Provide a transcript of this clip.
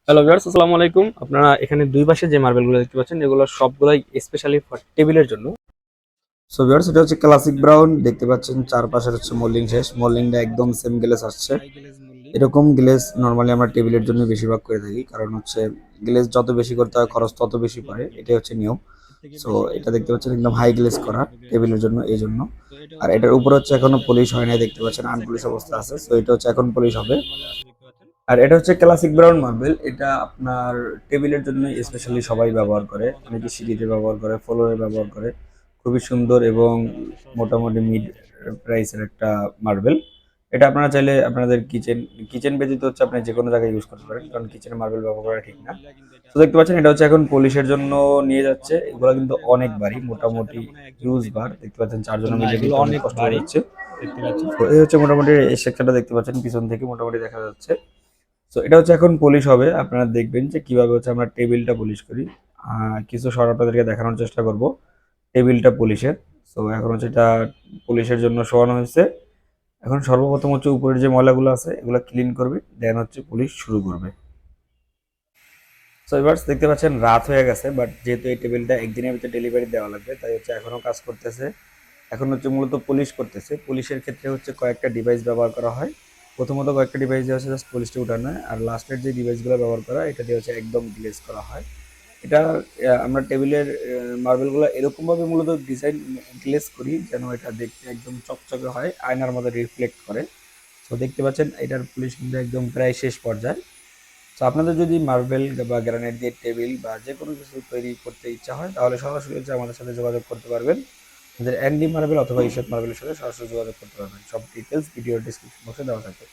Hello viewers, আসসালামু আলাইকুম। আপনারা এখানে দুই পাশে যে মার্বেলগুলো দেখতে পাচ্ছেন এগুলো সবগুলাই স্পেশালি ফর টেবিলের জন্য। সো ভিউয়ার্স, এটা হচ্ছে ক্লাসিক ব্রাউন দেখতে পাচ্ছেন, চারপাশে হচ্ছে মোল্ডিং শেষ, মোল্ডিংটা একদম সেম গ্লেজ আসছে। এরকম গ্লেজ নর্মালি আমরা টেবিলের জন্য বেশিরভাগ করে থাকি, কারণ হচ্ছে গ্লেজ যত বেশি করতে হয় খরচ তত বেশি পড়ে, এটাই হচ্ছে নিয়ম। সো এটা দেখতে পাচ্ছেন একদম হাই গ্লেজ করা টেবিলের জন্য, এই জন্য। আর এটার উপরে হচ্ছে এখনো পলিশ হয় নাই, দেখতে পাচ্ছেন আনপলিশ অবস্থা আছে। সো এটা হচ্ছে এখন পলিশ হবে। আর এটা হচ্ছে ক্লাসিক ব্রাউন মার্বেল, এটা আপনার টেবিলের জন্য স্পেশালি সবাই ব্যবহার করে, অনেকে সিঁড়িতে ব্যবহার করে, ফ্লোরে ব্যবহার করে। খুবই সুন্দর এবং মোটামুটি মিড প্রাইসের একটা মার্বেল। এটা আপনারা চাইলে আপনাদের কিচেন কিচেন ব্যতীত হচ্ছে আপনি যে কোনো জায়গায় ইউজ করতে পারেন, কারণ কিচেনে মার্বেল ব্যবহার করা ঠিক না। তো দেখতে পাচ্ছেন এটা হচ্ছে এখন পলিশের জন্য নিয়ে যাচ্ছে। এগুলো কিন্তু অনেক ভারী, মোটামুটি হিউজ বার। দেখতে পাচ্ছেন চারজনের না, মিলে এগুলো নিতে অনেক অনেক কষ্ট হয়ে ভারী যাচ্ছে। দেখতে পাচ্ছি। তো এই হচ্ছে মোটামুটি এই স্ট্রাকচারটা দেখতে পাচ্ছেন, পিছন থেকে মোটামুটি দেখা যাচ্ছে। তো এটা হচ্ছে এখন পলিশ হবে। আপনারা দেখবেন যে কিভাবে হচ্ছে আমরা টেবিলটা পলিশ করি। কিছু শট আপনাদেরকে দেখানোর চেষ্টা করব টেবিলটা পলিশের। তো এখন হচ্ছে এটা পলিশের জন্য শোয়ানো হয়েছে। এখন সর্বপ্রথম হচ্ছে উপরের যে ময়লাগুলো আছে এগুলো ক্লিন করবে, দেন হচ্ছে পলিশ শুরু করবে। সো এবার দেখতে পাচ্ছেন রাত হয়ে গেছে, বাট যেহেতু এই টেবিলটা একদিনের ভিতরে ডেলিভারি দেওয়া লাগবে, তাই হচ্ছে এখনো কাজ করতেছে। এখন হচ্ছে মূলত পলিশ করতেছে। পলিশের ক্ষেত্রে হচ্ছে কয়েকটা ডিভাইস ব্যবহার করা হয়। প্রথমত কয়েকটা ডিভাইস দিয়ে হচ্ছে জাস্ট পলিশটা উঠানো হয়, আর লাস্টের যে ডিভাইসগুলো ব্যবহার করা হয় এটা দিয়ে হচ্ছে একদম গ্লেজ করা হয়। এটা আমরা টেবিলের মার্বেলগুলো এরকমভাবে মূলত ডিজাইন গ্লেজ করি যেন এটা দেখতে একদম চকচকে হয়, আয়নার মধ্যে রিফ্লেক্ট করে। তো দেখতে পাচ্ছেন এটার পলিশ কিন্তু একদম প্রায় শেষ পর্যায়ে। তো আপনাদের যদি মার্বেল বা গ্রানাইট দিয়ে টেবিল বা যে কোনো কিছু তৈরি করতে ইচ্ছা হয়, তাহলে সরাসরি হচ্ছে আমাদের সাথে যোগাযোগ করতে পারবেন। আমাদের এনডি মার্বেল অথবা ঈষৎ মার্বেলের সাথে সরাসরি যোগাযোগ করতে পারবেন। সব ডিটেলস ভিডিও ডিসক্রিপশন বক্সে দেওয়া থাকে।